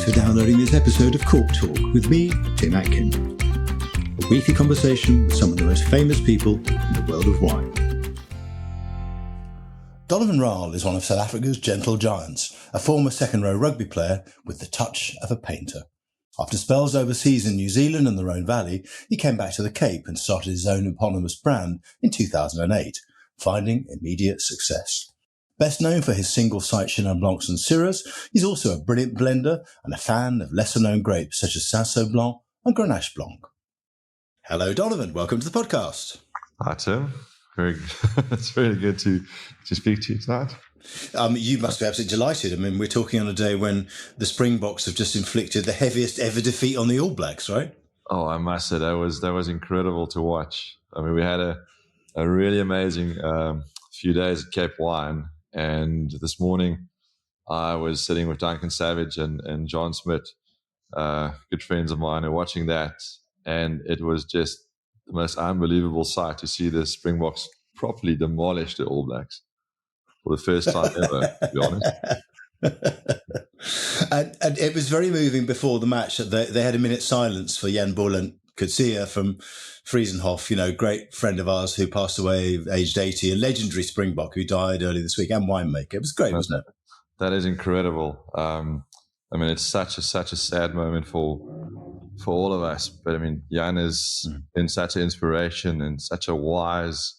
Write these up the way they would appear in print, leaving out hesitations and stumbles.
for downloading this episode of Cork Talk with me, Tim Atkin. A weekly conversation with some of the most famous people in the world of wine. Donovan Rall is one of South Africa's gentle giants, a former second-row rugby player with the touch of a painter. After spells overseas in New Zealand and the Rhone Valley, he came back to the Cape and started his own eponymous brand in 2008, finding immediate success. Best known for his single-site Chenin Blancs and Syrahs, he's also a brilliant blender and a fan of lesser-known grapes such as Cinsault Blanc and Grenache Blanc. Hello, Donovan. Welcome to the podcast. Hi, Tim. Very good. It's really good to speak to you tonight. You must be absolutely delighted. I mean, we're talking on a day when the Springboks have just inflicted the heaviest ever defeat on the All Blacks, right? Oh, I must say that was incredible to watch. I mean, we had a really amazing few days at Cape Wine. And this morning, I was sitting with Duncan Savage and John Smith, good friends of mine, and watching that. And it was just the most unbelievable sight to see the Springboks properly demolish the All Blacks for the first time ever, to be honest. And it was very moving before the match. They had a minute's silence for Jan Boland Coetzee from Friesenhof, great friend of ours who passed away aged 80, a legendary Springbok who died early this week, and winemaker. It was great, wasn't it? That is incredible. I mean, it's such a sad moment for all of us. But I mean, Jan has been such an inspiration and such a wise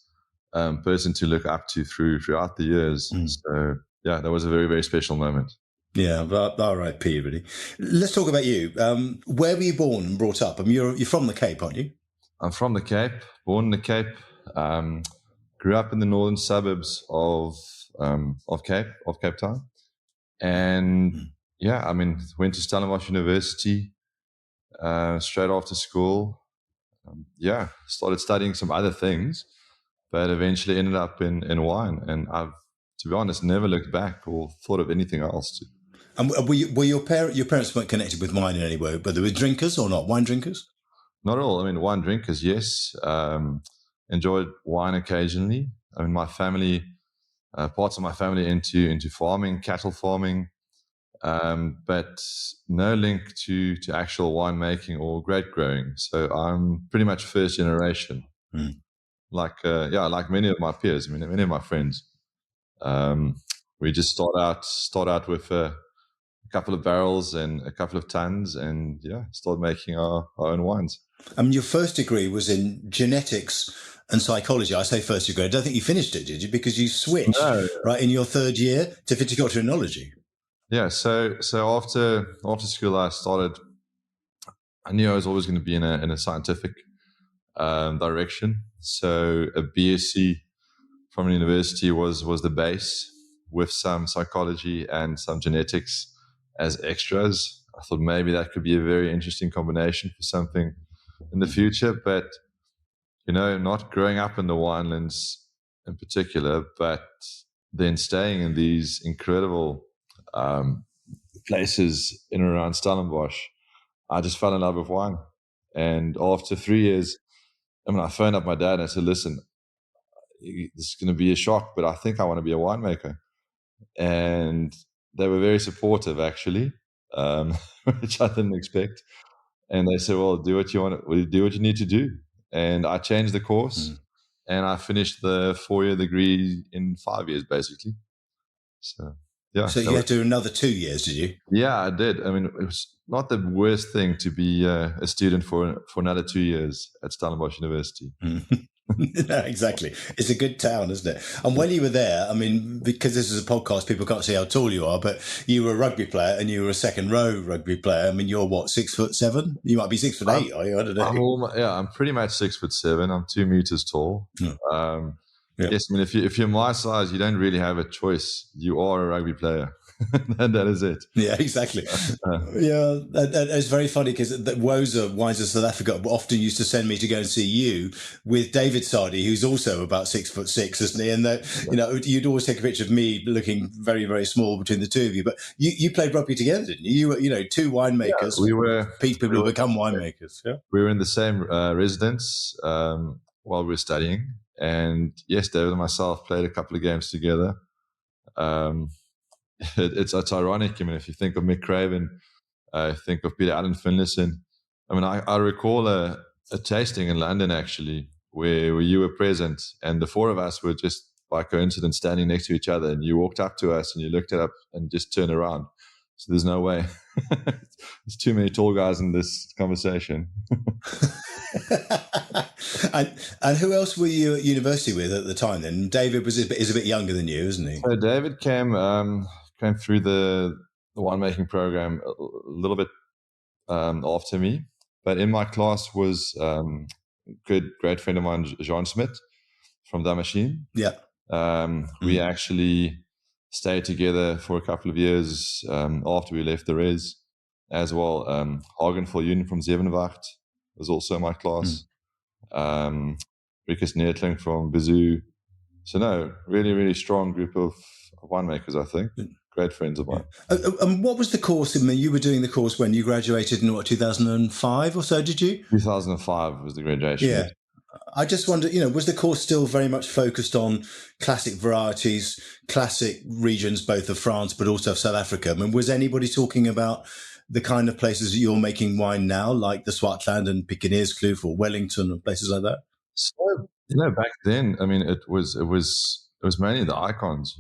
person to look up to throughout the years. So yeah, that was a very, very special moment. Yeah, R.I.P. really. Let's talk about you. Where were you born and brought up? I mean, you're from the Cape, aren't you? I'm from the Cape, born in the Cape. Grew up in the northern suburbs of Cape Town, and yeah, I mean, went to Stellenbosch University straight after school. Started studying some other things, but eventually ended up in wine, and I've, to be honest, never looked back or thought of anything else. And were your parents weren't connected with wine in any way, but they were drinkers or not? Wine drinkers? Not at all. I mean, wine drinkers, yes. Enjoyed wine occasionally. I mean, my family, parts of my family into farming, cattle farming, but no link to actual winemaking or grape growing. So I'm pretty much first generation, like many of my peers. I mean, many of my friends. We just start out with a couple of barrels and a couple of tons, and start making our own wines. I mean, your first degree was in genetics and psychology. I say first degree. I don't think you finished it, did you? Because you switched right in your third year to viticulture and enology. Yeah. So after school, I knew I was always going to be in a scientific direction. So a BSc from university was the base, with some psychology and some genetics as extras. I thought maybe that could be a very interesting combination for something in the future. But, not growing up in the winelands in particular, but then staying in these incredible places in and around Stellenbosch, I just fell in love with wine. And after 3 years, I phoned up my dad and I said, listen, this is going to be a shock, but I think I want to be a winemaker. And they were very supportive, actually, which I didn't expect. And they said, well, do what you need to do. And I changed the course and I finished the 4-year degree in 5 years, basically. So, yeah. So you had to do another 2 years, did you? Yeah, I did. I mean, it was not the worst thing to be a student for another 2 years at Stellenbosch University. No, exactly. It's a good town, isn't it? And when you were there, I mean, because this is a podcast, people can't see how tall you are, but you were a rugby player and you were a second row rugby player. I mean, you're what, 6'7"? You might be 6'8", are you? I don't know. I'm pretty much 6'7". I'm 2 meters tall. Yes, I mean, if you're my size, you don't really have a choice. You are a rugby player. That is it. Yeah, exactly. It's very funny because Woza, Wines of South Africa, often used to send me to go and see you with David Sardi, who's also about 6'6", isn't he? And you'd always take a picture of me looking very, very small between the two of you. But you played rugby together, didn't you? You were, two winemakers. Yeah, we were people who become winemakers. Yeah, we were in the same residence while we were studying, and yes, David and myself played a couple of games together. It's ironic. I mean, if you think of Mick Craven, I think of Peter Allen Finlayson. I mean, I recall a tasting in London, actually, where you were present, and the four of us were just by coincidence standing next to each other, and you walked up to us and you looked up and just turned around. So there's no way. There's too many tall guys in this conversation. and who else were you at university with at the time then? David is a bit younger than you, isn't he? So David came through the winemaking program a little bit after me, but in my class was great friend of mine, Jean Smit from Damashine. Yeah. We actually stayed together for a couple of years after we left the res as well. Hagen Viljoen from Zevenwacht was also in my class. Rikus Neertling from Bazoo. So no, really, really strong group of winemakers, I think. Great friends of mine. And what was the course? You were doing the course when you graduated in 2005 or so, did you? 2005 was the graduation. Yeah. I just wonder, was the course still very much focused on classic varieties, classic regions, both of France, but also of South Africa? I mean, was anybody talking about the kind of places that you're making wine now, like the Swartland and Pickeneerskloof or Wellington or places like that? So, back then, I mean, it was mainly the icons,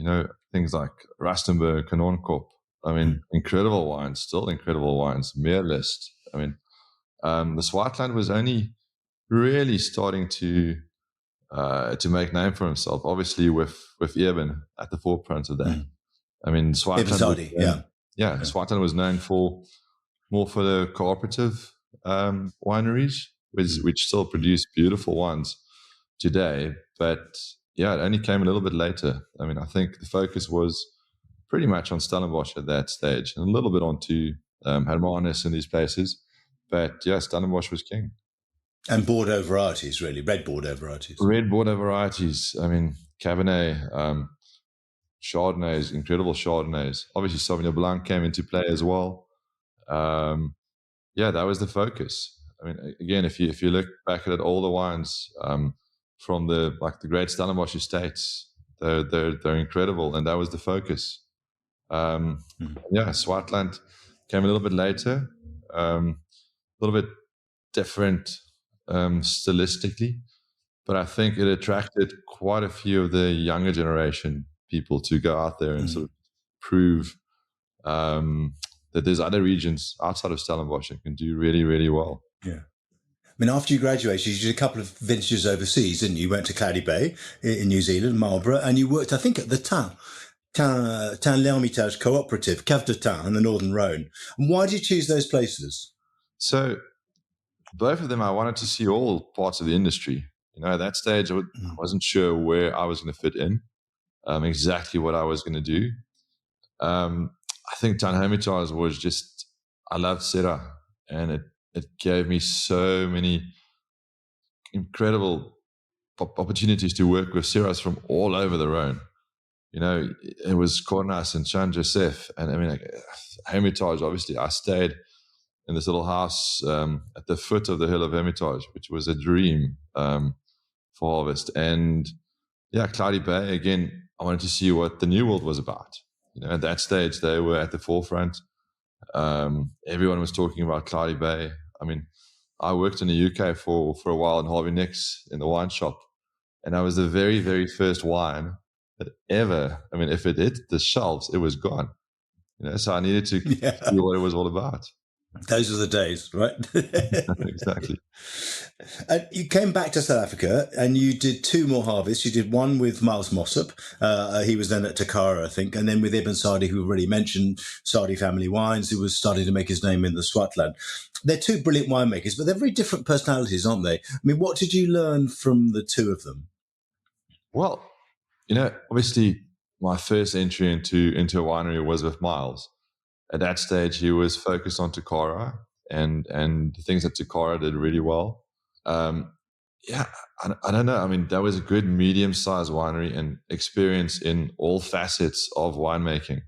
things like Rustenburg, Kanonkop. I mean, incredible wines, still incredible wines. Meerlist. I mean, the Swartland was only really starting to make name for himself, obviously with Eben at the forefront of that. I mean, Swartland, Swartland was known more for the cooperative wineries, which still produce beautiful wines today. But yeah, it only came a little bit later. I mean, I think the focus was pretty much on Stellenbosch at that stage, and a little bit onto Hermanus and these places. But yeah, Stellenbosch was king. And Bordeaux varieties, really, red Bordeaux varieties. Red Bordeaux varieties. I mean, Cabernet, Chardonnays, incredible Chardonnays. Obviously, Sauvignon Blanc came into play as well. Yeah, that was the focus. I mean, again, if you look back at it, all the wines from the great Stellenbosch estates, they're incredible, and that was the focus. Yeah, Swartland came a little bit later, a little bit different stylistically, but I think it attracted quite a few of the younger generation people to go out there and sort of prove that there's other regions outside of Stellenbosch that can do really, really well. Yeah. I mean, after you graduated, you did a couple of vintages overseas, didn't you? You went to Cloudy Bay in New Zealand, Marlborough, and you worked, I think, at the L'Hermitage Cooperative, Cave de Tain in the Northern Rhone. And why did you choose those places? So both of them, I wanted to see all parts of the industry. At that stage, I wasn't sure where I was going to fit in, exactly what I was going to do. I think Tain Hermitage was just, I loved Syrah, and it gave me so many incredible opportunities to work with Syrahs from all over the Rhone. It was Cornas and Saint Joseph, and I mean, Hermitage, obviously, I stayed in this little house at the foot of the hill of Hermitage, which was a dream for harvest. And yeah, Cloudy Bay, again, I wanted to see what the New World was about. At that stage, they were at the forefront. Everyone was talking about Cloudy Bay. I mean, I worked in the UK for a while in Harvey Nicks in the wine shop, and I was the very, very first wine that ever, I mean, if it hit the shelves, it was gone. So I needed to see what it was all about. Those were the days, right? Exactly. And you came back to South Africa and you did two more harvests. You did one with Miles Mossop. He was then at Takara, I think. And then with Ibn Sadi, who already mentioned, Sadi Family Wines, who was starting to make his name in the Swartland. They're two brilliant winemakers, but they're very different personalities, aren't they? I mean, what did you learn from the two of them? Well, obviously my first entry into a winery was with Miles. At that stage, he was focused on Takara and the things that Takara did really well. I don't know. I mean, that was a good medium-sized winery and experience in all facets of winemaking,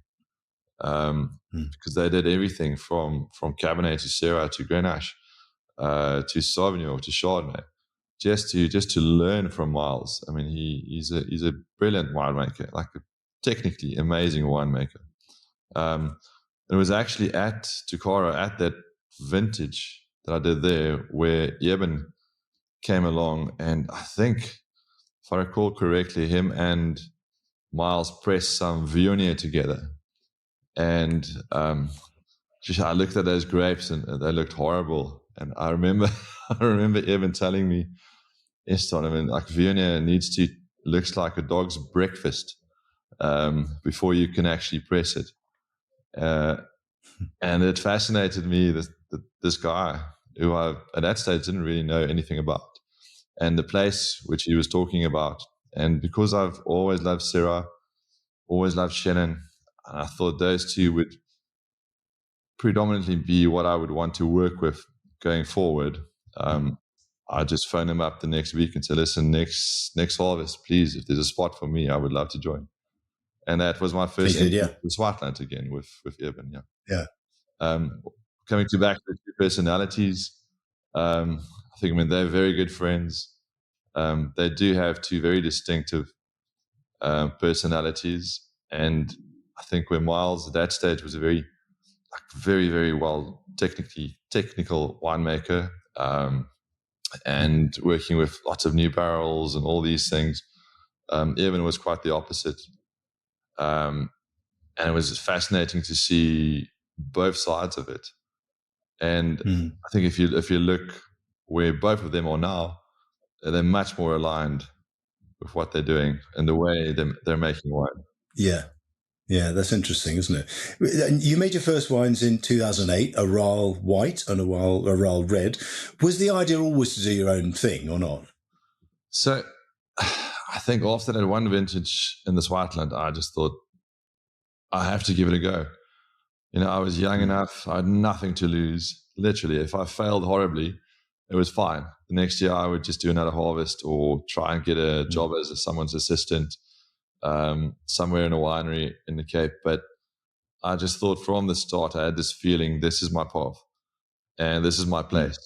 because they did everything from Cabernet to Syrah to Grenache to Sauvignon to Chardonnay, just to learn from Miles. I mean, he's a brilliant winemaker, like a technically amazing winemaker. And it was actually at Tukara, at that vintage that I did there, where Eben came along, and I think, if I recall correctly, him and Miles pressed some Viognier together. And I looked at those grapes and they looked horrible. And I remember Evan telling me, yes, Donovan, like Viognier looks like a dog's breakfast before you can actually press it. And it fascinated me, this guy who I, at that stage, didn't really know anything about. And the place which he was talking about. And because I've always loved Syrah, always loved Shannon, and I thought those two would predominantly be what I would want to work with going forward. I just phoned him up the next week and said, listen, next harvest, please, if there's a spot for me, I would love to join. And that was my first entry to Swartland again with Eben. Yeah. Coming back to the two personalities, I think, they're very good friends. They do have two very distinctive personalities. And I think where Miles at that stage was a very, very well technical winemaker, and working with lots of new barrels and all these things. Eben was quite the opposite. And it was fascinating to see both sides of it. And I think if you look where both of them are now, they're much more aligned with what they're doing and the way they're making wine. Yeah, that's interesting, isn't it? You made your first wines in 2008, a Rall white and a Rall red. Was the idea always to do your own thing or not? So I think after that one vintage in the Swartland, I just thought, I have to give it a go. I was young enough. I had nothing to lose. Literally, if I failed horribly, it was fine. The next year I would just do another harvest or try and get a job as someone's assistant somewhere in a winery in the Cape. But I just thought from the start, I had this feeling, this is my path and this is my place.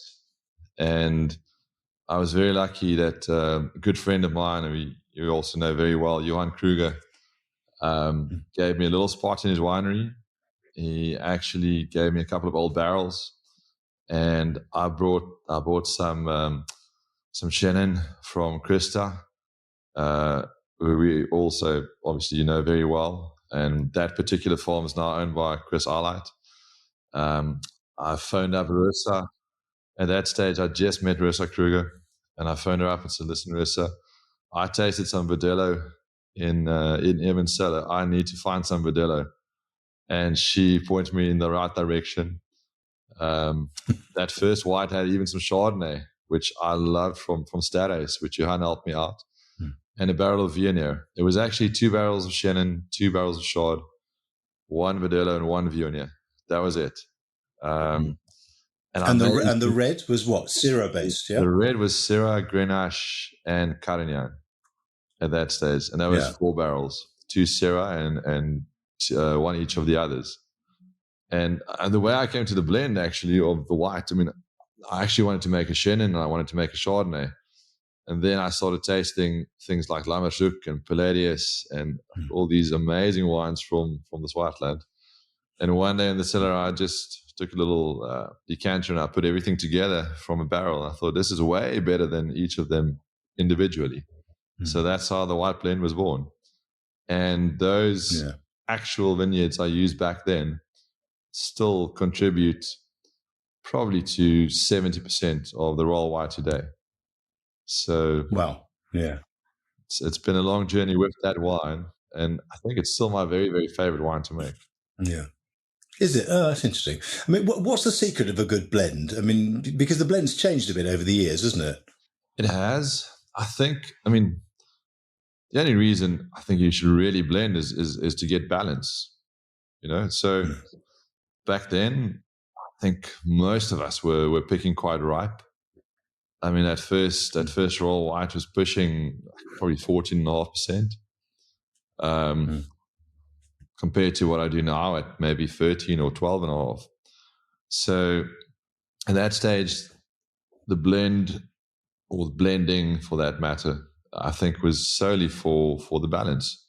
And I was very lucky that a good friend of mine, and you also know very well, Johan Kruger, gave me a little spot in his winery. He actually gave me a couple of old barrels, and I bought some Shannon from Krista, who we also obviously very well. And that particular farm is now owned by Chris Arlight. I phoned up Rissa. At that stage, I just met Rissa Kruger, and I phoned her up and said, listen, Rissa, I tasted some Verdelho in Evan's cellar. I need to find some Verdelho. And she pointed me in the right direction. That first white had even some Chardonnay, which I loved from Stares, which Johan helped me out, and a barrel of Viognier. It was actually 2 barrels of Shannon, 2 barrels of Chard, 1 Verdelho and 1 Viognier. That was it. And the red was what? Syrah based, yeah? The red was Syrah, Grenache, and Carignan at that stage. And that was 4 barrels, 2 Syrah and 1 each of the others. And the way I came to the blend, actually, of the white, I actually wanted to make a Shannon and I wanted to make a Chardonnay. And then I started tasting things like Lammerzoek and Palladius and all these amazing wines from the Swartland. And one day in the cellar, I just took a little decanter and I put everything together from a barrel. I thought, this is way better than each of them individually. So that's how the white blend was born. And those actual vineyards I used back then still contribute probably to 70% of the Rall white today. So wow, yeah, it's been a long journey with that wine, and I think it's still my very, very favorite wine to make. Yeah. Is it? Oh, that's interesting. What's the secret of a good blend? Because the blend's changed a bit over the years, hasn't it? It has. I think, the only reason I think you should really blend is to get balance, So back then, I think most of us were picking quite ripe. That first Rall white was pushing probably 14.5%, compared to what I do now at maybe 13 or 12.5. So at that stage, the blend, or the blending for that matter, I think was solely for the balance.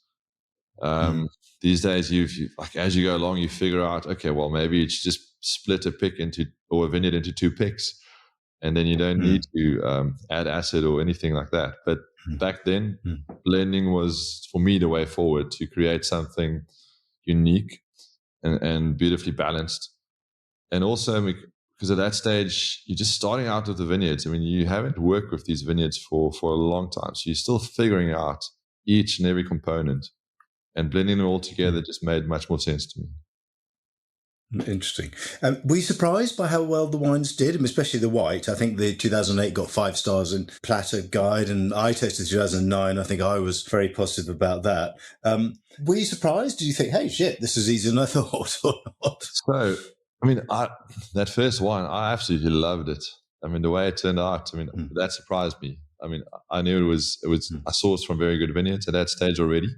The these days, like as you go along, you figure out, okay, well, maybe it's just split a pick or a vineyard into 2 picks, and then you don't need to add acid or anything like that. But back then, blending was, for me, the way forward to create something unique and beautifully balanced. And also, because at that stage, you're just starting out with the vineyards. I mean, you haven't worked with these vineyards for a long time. So you're still figuring out each and every component, and blending them all together just made much more sense to me. Interesting. Were you surprised by how well the wines did, especially the white? I think the 2008 got 5 stars in Platter Guide, and I tasted 2009. I think I was very positive about that. Were you surprised? Did you think, hey, shit, this is easier than I thought, or not? So, I mean, that first wine, I absolutely loved it. I mean, the way it turned out, I mean, that surprised me. I mean, I knew it was I sourced from very good vineyards at that stage already,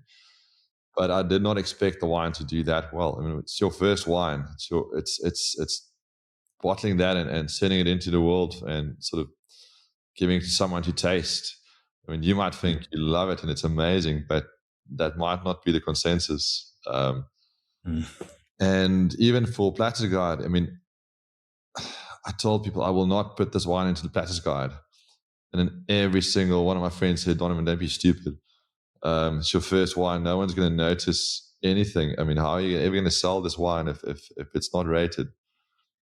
but I did not expect the wine to do that well. I mean, it's your first wine. It's bottling that and sending it into the world and sort of giving it to someone to taste. I mean, you might think you love it and it's amazing, but that might not be the consensus. And even for Platter Guide, I mean, I told people I will not put this wine into the Platter Guide. And then every single one of my friends said, Donovan, don't be stupid. It's your first wine. No one's going to notice anything. I mean, how are you ever going to sell this wine if it's not rated?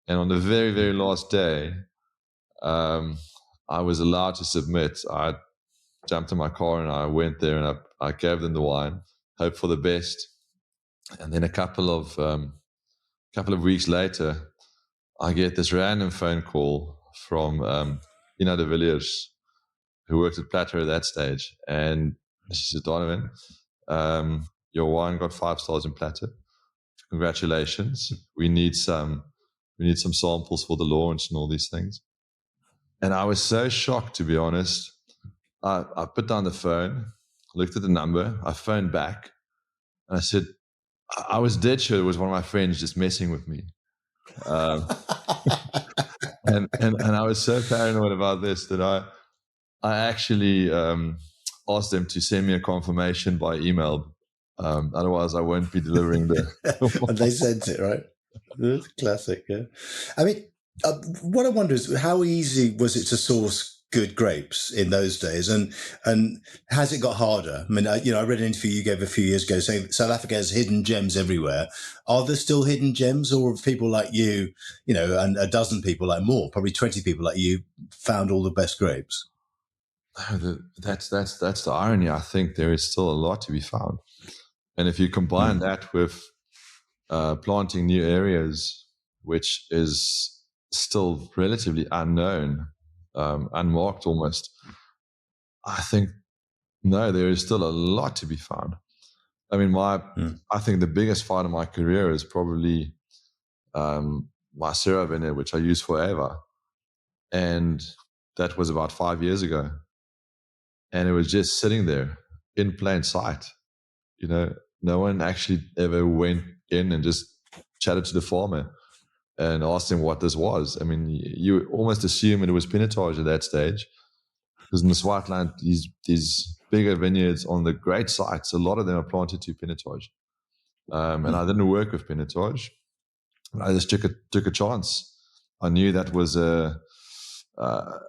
And on the very, very last day, I was allowed to submit. I jumped in my car and I went there and I gave them the wine, hoped for the best. And then a couple of weeks later, I get this random phone call from Ina de Villiers, who worked at Platter at that stage. And she said, Donovan, your wine got 5 stars in Platter. Congratulations. We need some samples for the launch and all these things. And I was so shocked, to be honest. I put down the phone, looked at the number, I phoned back, and I said, I was dead sure it was one of my friends just messing with me. And I was so paranoid about this that I actually asked them to send me a confirmation by email. Otherwise, I won't be delivering the. And they sent it, right? That's classic, yeah. I mean, what I wonder is how easy was it to source good grapes in those days, and has it got harder? I mean, I read an interview you gave a few years ago saying South Africa has hidden gems everywhere. Are there still hidden gems, or have people like you, and a dozen people, like more, probably 20 people like you, found all the best grapes? That's the irony. I think there is still a lot to be found, and if you combine that with planting new areas, which is still relatively unknown, unmarked almost, I think, no, there is still a lot to be found. I mean, I think the biggest find of my career is probably my Syrah vineyard, which I use forever. And that was about 5 years ago. And it was just sitting there in plain sight. No one actually ever went in and just chatted to the farmer and asked him what this was. I mean, you almost assume it was Pinotage at that stage, because in the Swartland, these bigger vineyards on the great sites, a lot of them are planted to Pinotage. And I didn't work with Pinotage. I just took a chance. I knew that was an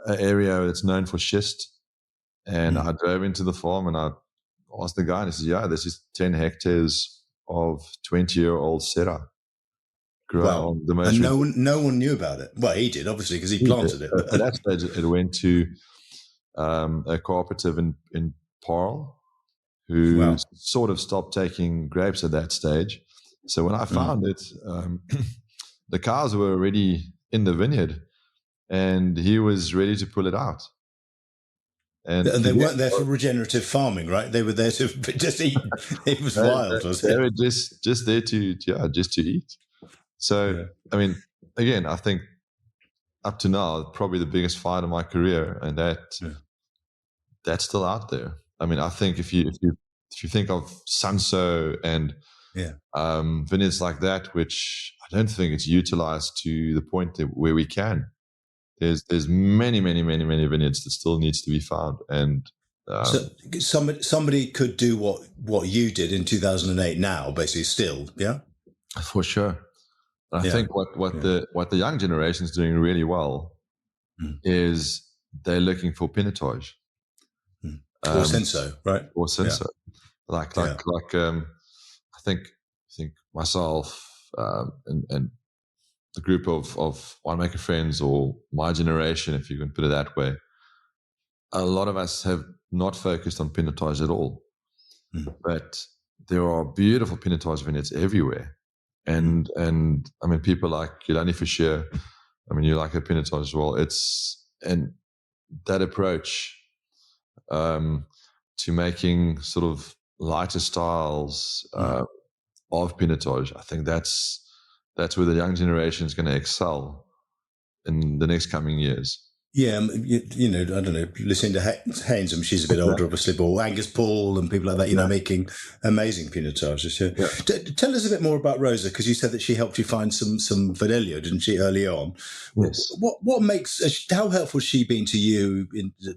area that's known for schist. And I drove into the farm and I asked the guy, and he said, yeah, this is 10 hectares of 20-year-old Syrah. Wow. And no one knew about it. Well, he did, obviously, because he planted it. At that stage, it went to a cooperative in Rall, who sort of stopped taking grapes at that stage. So when I found it, the cows were already in the vineyard, and he was ready to pull it out. And they weren't there for regenerative farming, right? They were there to just eat. It was wild, wasn't it? They were just there to eat. So, I mean, again, I think up to now, probably the biggest find of my career, and that's still out there. I mean, I think if you think of Sanso and vineyards like that, which I don't think it's utilized to the point where we can. There's many vineyards that still needs to be found, and So somebody could do what you did in 2008 now, basically still, yeah? For sure. I think what the young generation is doing really well is they're looking for pinotage. Or senso, right? Or senso. I think myself and the group of winemaker friends, or my generation, if you can put it that way, a lot of us have not focused on pinotage at all. But there are beautiful pinotage vineyards everywhere. And I mean, people like Yolani Fischer, I mean, you like a pinotage as well. And that approach to making sort of lighter styles of pinotage, I think that's where the young generation is going to excel in the next coming years. Yeah, you know, I don't know, listening to Haynes, I mean, she's a bit older, obviously, but Angus Paul and people like that, you know, making amazing pinotages. Yeah. Tell us a bit more about Rosa, because you said that she helped you find some Vanello, didn't she, early on? Yes. What makes, how helpful has she been to you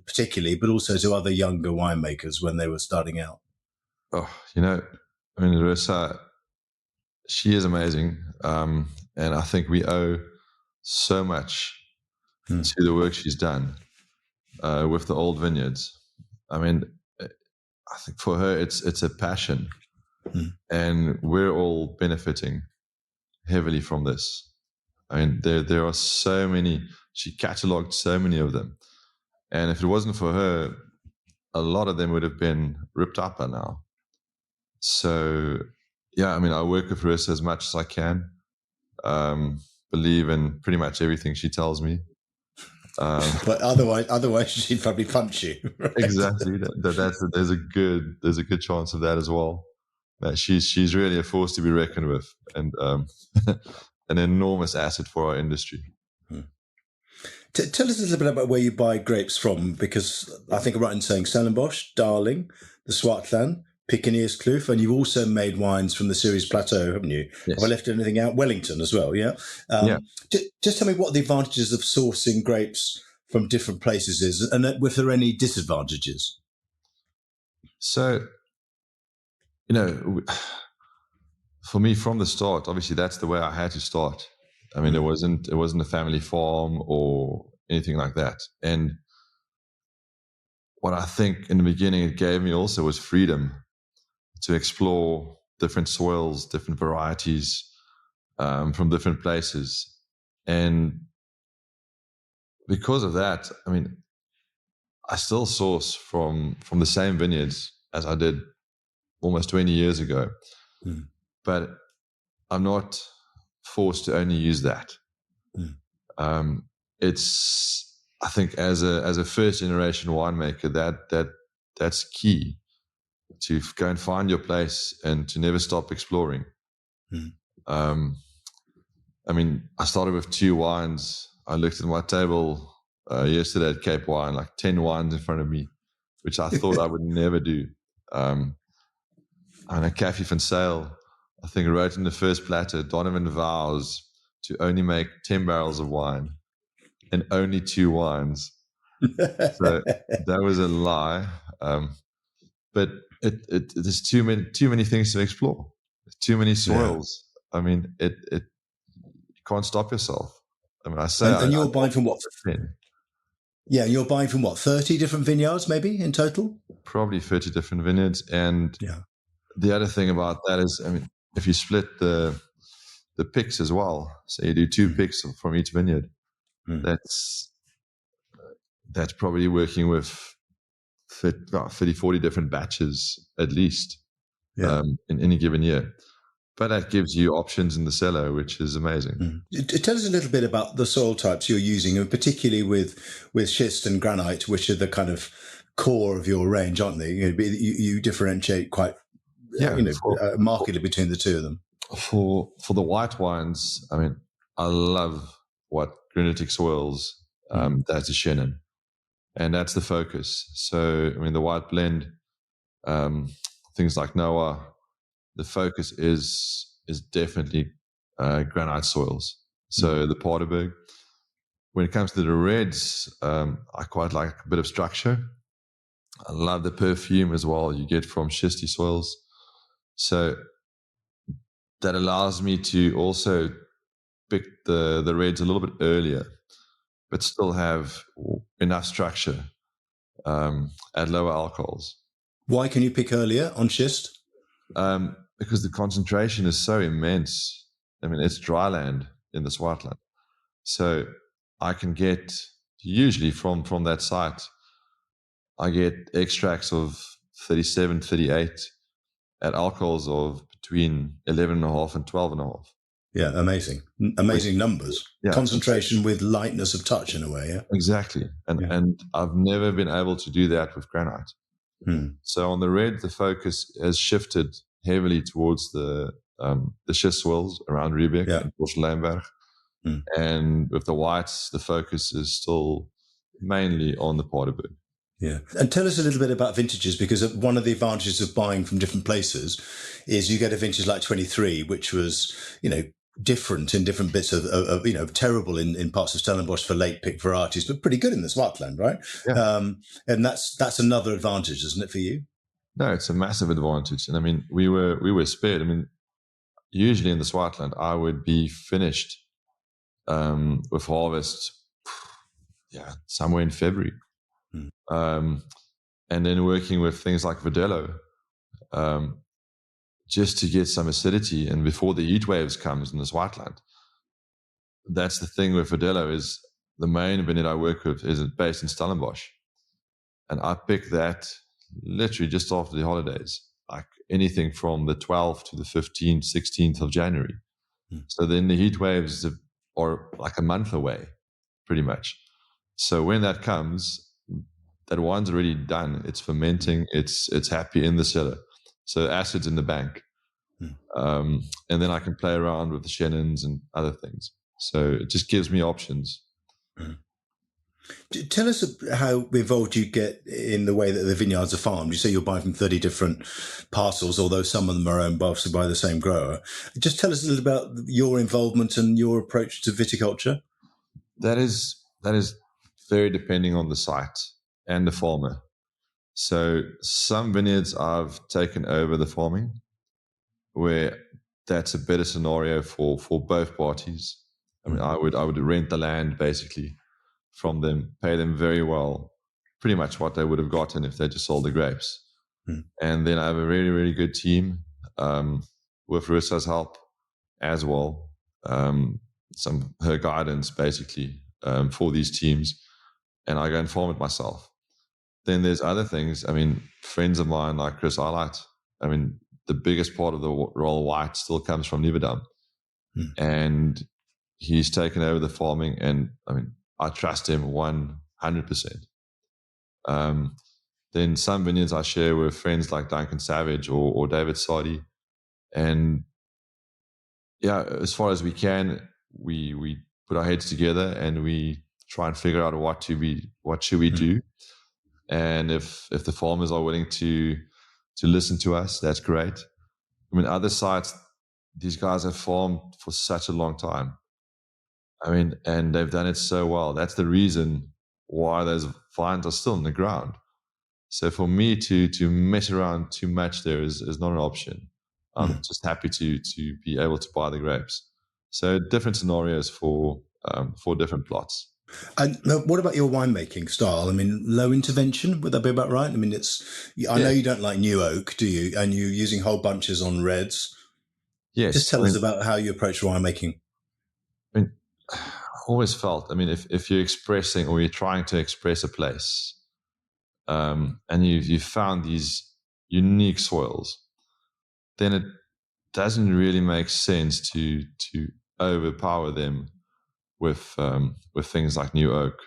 particularly, but also to other younger winemakers when they were starting out? Oh, you know, I mean, Rosa, she is amazing. And I think we owe so much to the work she's done with the old vineyards. I mean, I think for her it's a passion, and we're all benefiting heavily from this. I mean, there are so many. She catalogued so many of them, and if it wasn't for her, a lot of them would have been ripped up by now. So, yeah, I mean, I work with Marissa as much as I can. Believe in pretty much everything she tells me. But otherwise she'd probably punch you. Right? Exactly. There's a good chance of that as well. She's really a force to be reckoned with, and an enormous asset for our industry. Tell us a little bit about where you buy grapes from, because I think I'm right in saying Stellenbosch, Darling, the Swartland, Piccaninny's Kloof, and you've also made wines from the Ceres Plateau, haven't you? Yes. Have I left anything out? Wellington as well, yeah? Just tell me what the advantages of sourcing grapes from different places is, and if there are any disadvantages. So, you know, for me from the start, obviously that's the way I had to start. I mean, it wasn't a family farm or anything like that. And what I think in the beginning it gave me also was freedom to explore different soils, different varieties from different places. And because of that, I mean, I still source from the same vineyards as I did almost 20 years ago. But I'm not forced to only use that. It's, I think, as a first generation winemaker, that's key, to go and find your place and to never stop exploring. I mean, I started with 2 wines. I looked at my table yesterday at Cape Wine, like 10 wines in front of me, which I thought I would never do. And a Cafe van Sale, I think, wrote in the first platter, Donovan vows to only make 10 barrels of wine and only 2 wines. So that was a lie. But there's too many things to explore. Too many soils. Yeah. I mean, you can't stop yourself. I mean, I say, and you're buying from what? 10. Yeah, you're buying from what? 30 different vineyards, maybe in total. Probably 30 different vineyards, and the other thing about that is, I mean, if you split the picks as well, so you do 2 picks from each vineyard, that's probably working with 30, 40 different batches at least in any given year. But that gives you options in the cellar, which is amazing. Tell us a little bit about the soil types you're using, and particularly with schist and granite, which are the kind of core of your range, aren't they? You differentiate quite markedly between the two of them. For the white wines, I mean, I love what granitic soils that's a Chenin, and that's the focus. So, I mean, the white blend, things like Noah, the focus is definitely granite soils. So the Paardeberg. When it comes to the reds, I quite like a bit of structure. I love the perfume as well you get from schisty soils. So that allows me to also pick the reds a little bit earlier, but still have enough structure at lower alcohols. Why can you pick earlier on schist? Because the concentration is so immense. I mean, it's dry land in the Swartland. So I can get, usually from that site, I get extracts of 37, 38 at alcohols of between 11.5 and 12.5. Yeah, amazing numbers. Yeah, concentration with lightness of touch in a way. Yeah, exactly. And I've never been able to do that with granite. So on the red, the focus has shifted heavily towards the schist soils around Riebeek and Bosch-Lamberg. And with the whites, the focus is still mainly on the Paardeberg. Yeah. And tell us a little bit about vintages, because one of the advantages of buying from different places is you get a vintage like 23, which was, different in different bits of terrible in parts of Stellenbosch for late pick varieties, but pretty good in the Swartland, right? Yeah. And that's another advantage, isn't it, for you? No, it's a massive advantage. And I mean, we were spared. I mean, usually in the Swartland, I would be finished with harvest, somewhere in February. And then working with things like Verdelho, just to get some acidity. And before the heat waves comes in the Swartland, that's the thing with Verdelho, is the main vineyard I work with is based in Stellenbosch. And I picked that literally just after the holidays, like anything from the 12th to the 15th, 16th of January. So then the heat waves are like a month away, pretty much. So when that comes, that wine's already done. It's fermenting. It's happy in the cellar. So acid's in the bank. And then I can play around with the Shannons and other things. So it just gives me options. Tell us how involved you get in the way that the vineyards are farmed. You say you're buying from 30 different parcels, although some of them are owned by the same grower. Just tell us a little about your involvement and your approach to viticulture. That is very depending on the site and the farmer. So some vineyards I've taken over the farming, where that's a better scenario for both parties. I mean, I would rent the land basically from them, pay them very well, pretty much what they would have gotten if they just sold the grapes. And then I have a really, really good team with Rusa's help as well. Her guidance basically for these teams, and I go and farm it myself. Then there's other things. I mean, friends of mine like Chris Eilert, I mean, the biggest part of the Rall white still comes from Nieuwedam. And he's taken over the farming, and I mean, I trust him 100%. Then some vineyards I share with friends like Duncan Savage or David Sadi. And as far as we can, we put our heads together and we try and figure out what should we do. And if the farmers are willing to listen to us, that's great. I mean, other sites, these guys have farmed for such a long time. I mean, and they've done it so well. That's the reason why those vines are still in the ground. So for me to mess around too much there is not an option. I'm just happy to be able to buy the grapes. So different scenarios for different plots. And what about your winemaking style? I mean, low intervention, would that be about right? I mean, I know you don't like new oak, do you? And you're using whole bunches on reds. Yes. Just tell us about how you approach winemaking. I mean, I always felt, I mean, if you're expressing or you're trying to express a place, and you've found these unique soils, then it doesn't really make sense to overpower them with things like new oak.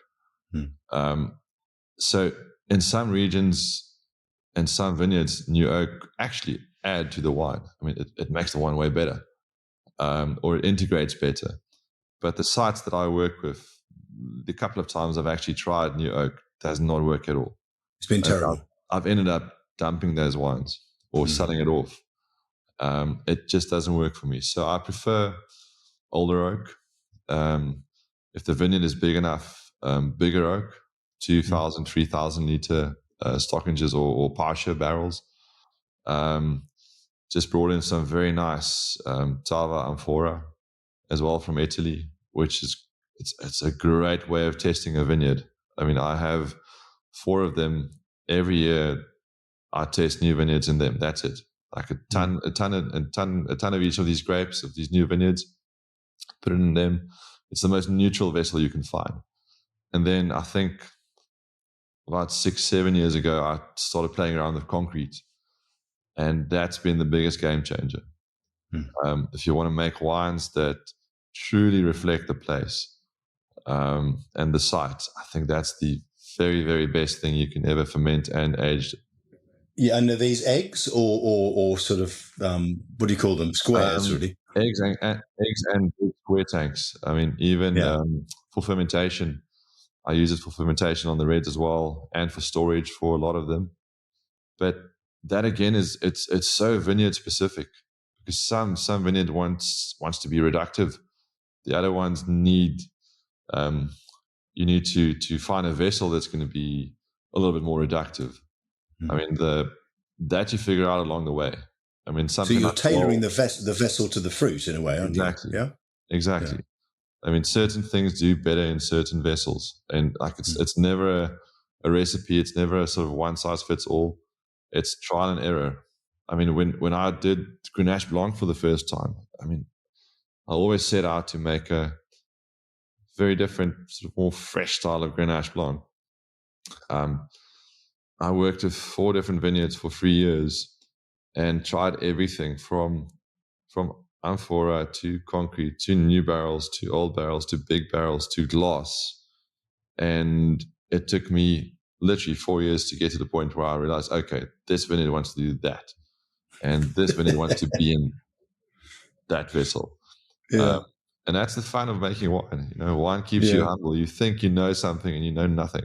So in some regions and some vineyards, new oak actually add to the wine. I mean, it makes the wine way better, or it integrates better. But the sites that I work with, the couple of times I've actually tried new oak, does not work at all. It's been terrible. I've ended up dumping those wines or selling it off. It just doesn't work for me. So I prefer older oak. If the vineyard is big enough, bigger oak, 2,000, 3,000 liter Stockingers or Pasha barrels. Just brought in some very nice Tava Amphora as well from Italy, which is it's a great way of testing a vineyard. I mean, I have 4 of them every year. I test new vineyards in them. That's it. Like a ton of each of these grapes, of these new vineyards, put it in them. It's the most neutral vessel you can find. And then I think about 6-7 years ago, I started playing around with concrete, and that's been the biggest game changer. If you want to make wines that truly reflect the place and the site, I think that's the very, very best thing you can ever ferment and age. Yeah, and are these eggs or sort of what do you call them? Squares, really? Eggs and square tanks. I mean, even for fermentation, I use it for fermentation on the reds as well, and for storage for a lot of them. But that again it's so vineyard specific, because some vineyard wants to be reductive. The other ones need you need to find a vessel that's going to be a little bit more reductive. I mean, that you figure out along the way. I mean, something. So you're tailoring the vessel to the fruit in a way, aren't exactly. you? Yeah, exactly. Yeah. I mean, certain things do better in certain vessels, and like it's never a recipe. It's never a sort of one size fits all. It's trial and error. I mean, when I did Grenache Blanc for the first time, I mean, I always set out to make a very different, sort of more fresh style of Grenache Blanc. I worked with 4 different vineyards for 3 years and tried everything from amphora to concrete to new barrels to old barrels to big barrels to glass. And it took me literally 4 years to get to the point where I realized, okay, this vineyard wants to do that, and this vineyard wants to be in that vessel. Yeah. And that's the fun of making wine. You know, wine keeps you humble. You think you know something and you know nothing.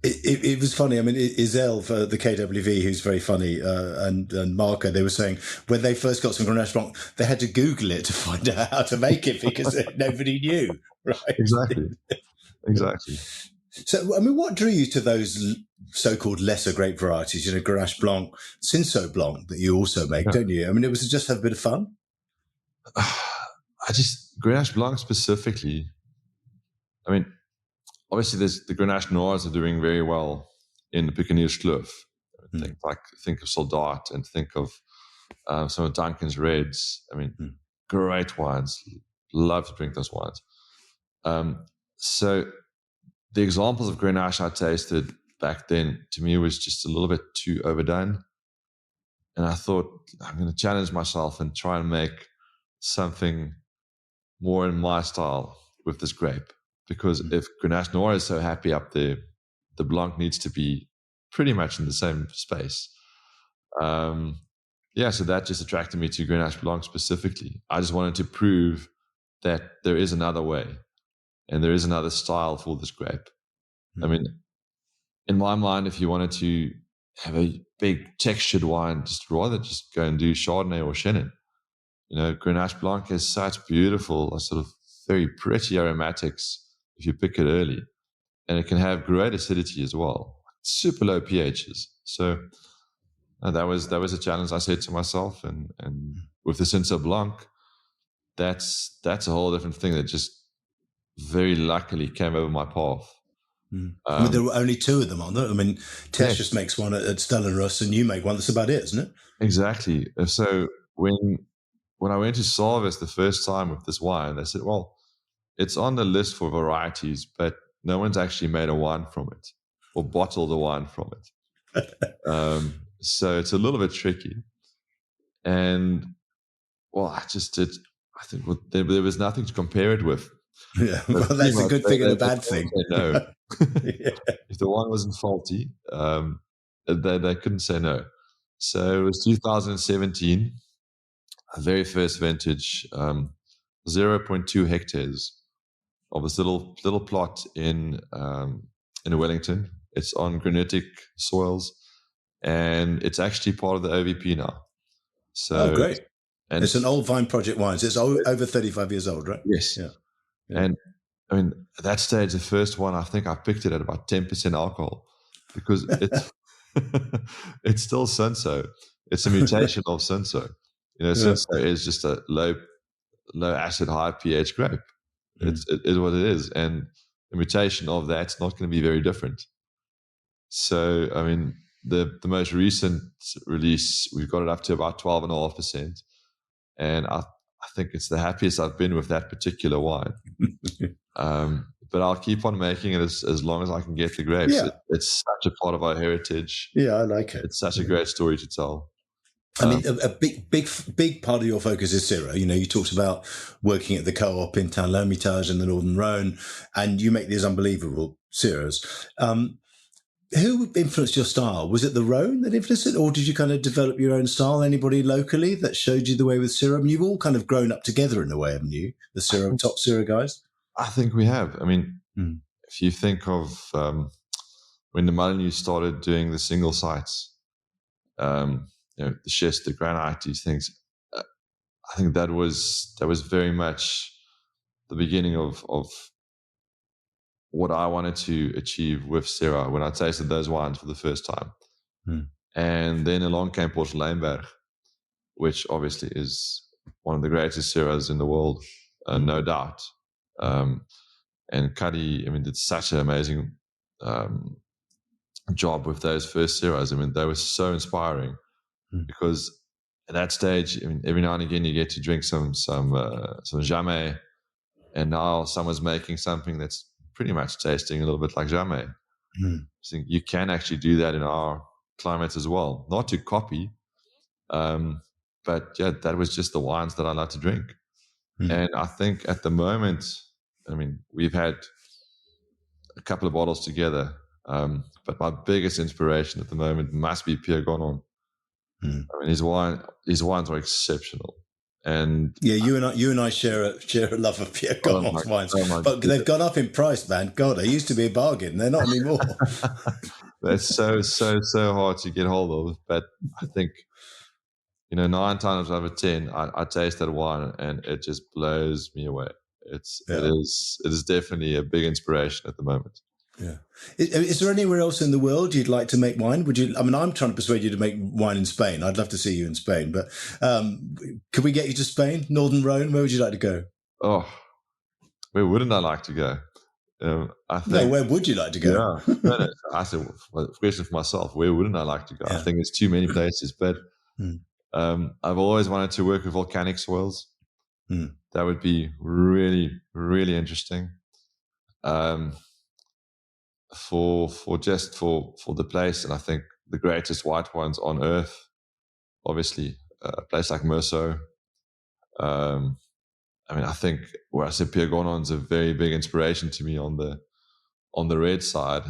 It was funny. I mean, Izel for the KWV, who's very funny, and Marco, they were saying when they first got some Grenache Blanc, they had to Google it to find out how to make it because nobody knew. Right? Exactly. So, I mean, what drew you to those so-called lesser grape varieties? You know, Grenache Blanc, Cinsault Blanc, that you also make, don't you? I mean, it was to just have a bit of fun. Grenache Blanc specifically. I mean, obviously, there's the Grenache Noirs are doing very well in the Picaniers Kloof. Think of Soldat and think of some of Duncan's Reds. I mean, great wines. Love to drink those wines. So the examples of Grenache I tasted back then, to me, was just a little bit too overdone. And I thought, I'm going to challenge myself and try and make something more in my style with this grape. Because if Grenache Noir is so happy up there, the Blanc needs to be pretty much in the same space. So that just attracted me to Grenache Blanc specifically. I just wanted to prove that there is another way and there is another style for this grape. I mean, in my mind, if you wanted to have a big textured wine, just rather just go and do Chardonnay or Chenin. You know, Grenache Blanc has such beautiful, sort of very pretty aromatics if you pick it early, and it can have great acidity as well, super low pHs. So that was a challenge I set to myself, and with the Cinsault Blanc, that's a whole different thing that just very luckily came over my path. I mean, there were only 2 of them, aren't there? I mean, Tess just makes one at Stellenrus, and you make one. That's about it, isn't it? Exactly. So when I went to Sarvis the first time with this wine, they said, well, it's on the list for varieties, but no one's actually made a wine from it or bottled a wine from it. So it's a little bit tricky. And, well, I think there was nothing to compare it with. Yeah, well, that's a good thing and a bad thing. No. If the wine wasn't faulty, they couldn't say no. So it was 2017, a very first vintage, 0.2 hectares of this little plot in Wellington. It's on granitic soils, and it's actually part of the OVP now. So, great! And it's an old vine project wine. So it's over 35 years old, right? Yes. Yeah. And I mean, at that stage, the first one, I think I picked it at about 10% alcohol. because it's it's still Cinso. It's a mutation of Cinso. Cinso is just a low acid, high pH grape. It is what it is, and the mutation of that's not going to be very different. So, I mean, the most recent release, we've got it up to about 12.5%, and I think it's the happiest I've been with that particular wine. But I'll keep on making it as long as I can get the grapes. Yeah. It's such a part of our heritage. Yeah, I like it. It's such a great story to tell. I mean, a big part of your focus is Syrah. You talked about working at the co-op in Town L'Hermitage in the Northern Rhone, and you make these unbelievable Syrahs. Who influenced your style? Was it the Rhone that influenced it, or did you kind of develop your own style? Anybody locally that showed you the way with Syrah? I mean, you've all kind of grown up together in a way, haven't you? The Syrah, top Syrah guys? I think we have. I mean, if you think of when the Molyneux started doing the single sites, the schist, the granite, these things, I think that was very much the beginning of what I wanted to achieve with Syrah when I tasted those wines for the first time. And then along came Port Lijnberg, which obviously is one of the greatest Syrahs in the world, no doubt. And Cuddy, I mean, did such an amazing job with those first Syrahs. I mean, they were so inspiring because at that stage, I mean, every now and again you get to drink some Jamais, and now someone's making something that's pretty much tasting a little bit like Jamais. So you can actually do that in our climate as well, not to copy, but yeah, that was just the wines that I like to drink. And I think at the moment, I mean, we've had a couple of bottles together, but my biggest inspiration at the moment must be Pierre Gonon. I mean, his wines are exceptional, and yeah, you and I share a love of Pierre Gonon's wines, but they've gone up in price, man. God, they used to be a bargain; they're not anymore. They're so hard to get hold of, but I think 9 times out of 10, I taste that wine and it just blows me away. It is definitely a big inspiration at the moment. Yeah. Is there anywhere else in the world you'd like to make wine? Would you? I mean, I'm trying to persuade you to make wine in Spain. I'd love to see you in Spain, but could we get you to Spain, Northern Rhone? Where would you like to go? Oh, where wouldn't I like to go? I think. Where would you like to go? Yeah, no, I said, question for myself. Where wouldn't I like to go? Yeah. I think there's too many places, but I've always wanted to work with volcanic soils. That would be really, really interesting. For the place, and I think the greatest white wines on earth, obviously a place like Merceau. I mean, I think where I said Pierre Gonon is a very big inspiration to me on the red side.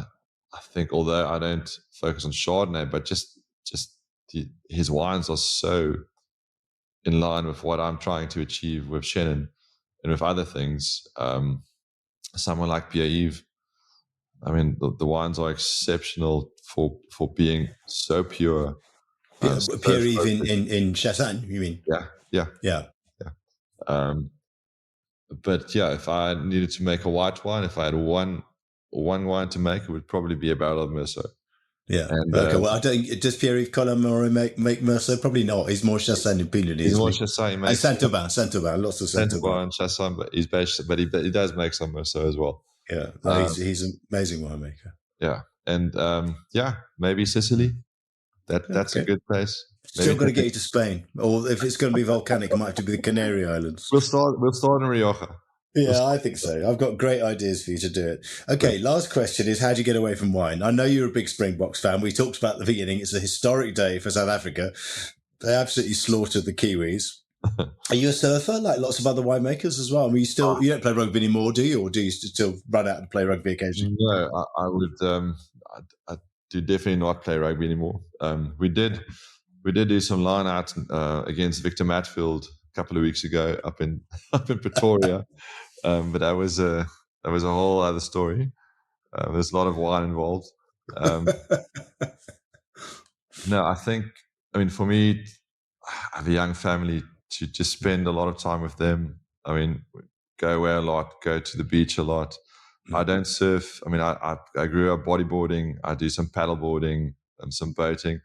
I think although I don't focus on Chardonnay, but just his wines are so in line with what I'm trying to achieve with Chenin and with other things. Someone like Pierre-Yves, I mean, the wines are exceptional for being so pure. Pierre-Yves in Chassagne, you mean? Yeah. But yeah, if I needed to make a white wine, if I had one wine to make, it would probably be a barrel of Merceau. Yeah. And, okay. Well, I don't. Does Pierre-Yves Colomore make Merceau? Probably not. He's more Chassagne and Pinot. He's more Chassagne. And Saint-Aubin, lots of Saint-Aubin and Chassagne, but he does make some Merceau as well. Yeah, he's an amazing winemaker. Yeah, and maybe Sicily. That's a good place. Still got to get you to Spain, or if it's going to be volcanic, it might have to be the Canary Islands. We'll start in Rioja. Yeah, I think so. I've got great ideas for you to do it. Okay, last question is, how do you get away from wine? I know you're a big Springboks fan. We talked about at the beginning. It's a historic day for South Africa. They absolutely slaughtered the Kiwis. Are you a surfer like lots of other winemakers as well? I mean, you don't play rugby anymore, do you? Or do you still run out and play rugby occasionally? No, I would. I do definitely not play rugby anymore. We did do some line out against Victor Matfield a couple of weeks ago up in Pretoria, but that was a whole other story. There's a lot of wine involved. No, I mean, for me, I have a young family. To just spend a lot of time with them. I mean, go away a lot, go to the beach a lot. I don't surf. I mean, I grew up bodyboarding. I do some paddleboarding and some boating,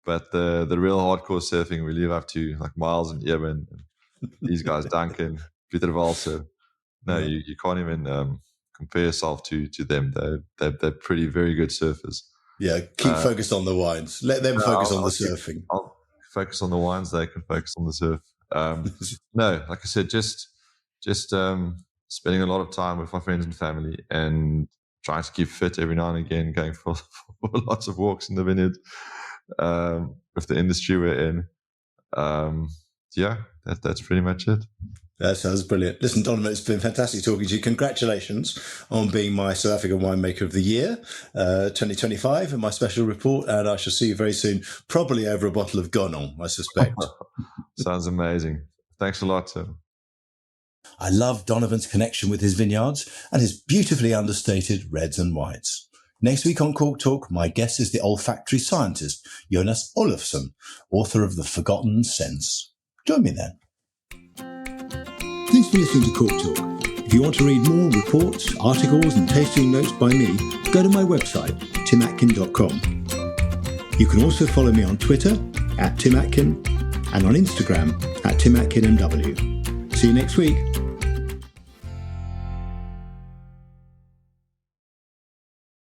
but the real hardcore surfing we leave up to like Miles and Evan and these guys, Duncan, Peter Valser. No, you can't even compare yourself to them. They're pretty very good surfers. Yeah, keep focused on the wines. Let them focus on the surfing. I'll focus on the wines. They can focus on the surf. No, like I said, just spending a lot of time with my friends and family and trying to keep fit every now and again, going for lots of walks in the vineyard with the industry we're in. Yeah, that's pretty much it. That sounds brilliant. Listen, Donovan, it's been fantastic talking to you. Congratulations on being my South African Winemaker of the Year 2025 in my special report, and I shall see you very soon, probably over a bottle of Gonon, I suspect. Sounds amazing. Thanks a lot, Tim. I love Donovan's connection with his vineyards and his beautifully understated reds and whites. Next week on Cork Talk, my guest is the olfactory scientist, Jonas Olofsson, author of The Forgotten Sense. Join me then. Thanks for listening to Cork Talk. If you want to read more reports, articles and tasting notes by me, go to my website, timatkin.com. You can also follow me on Twitter, @TimAtkin, and on Instagram, @TimAtkinMW. See you next week.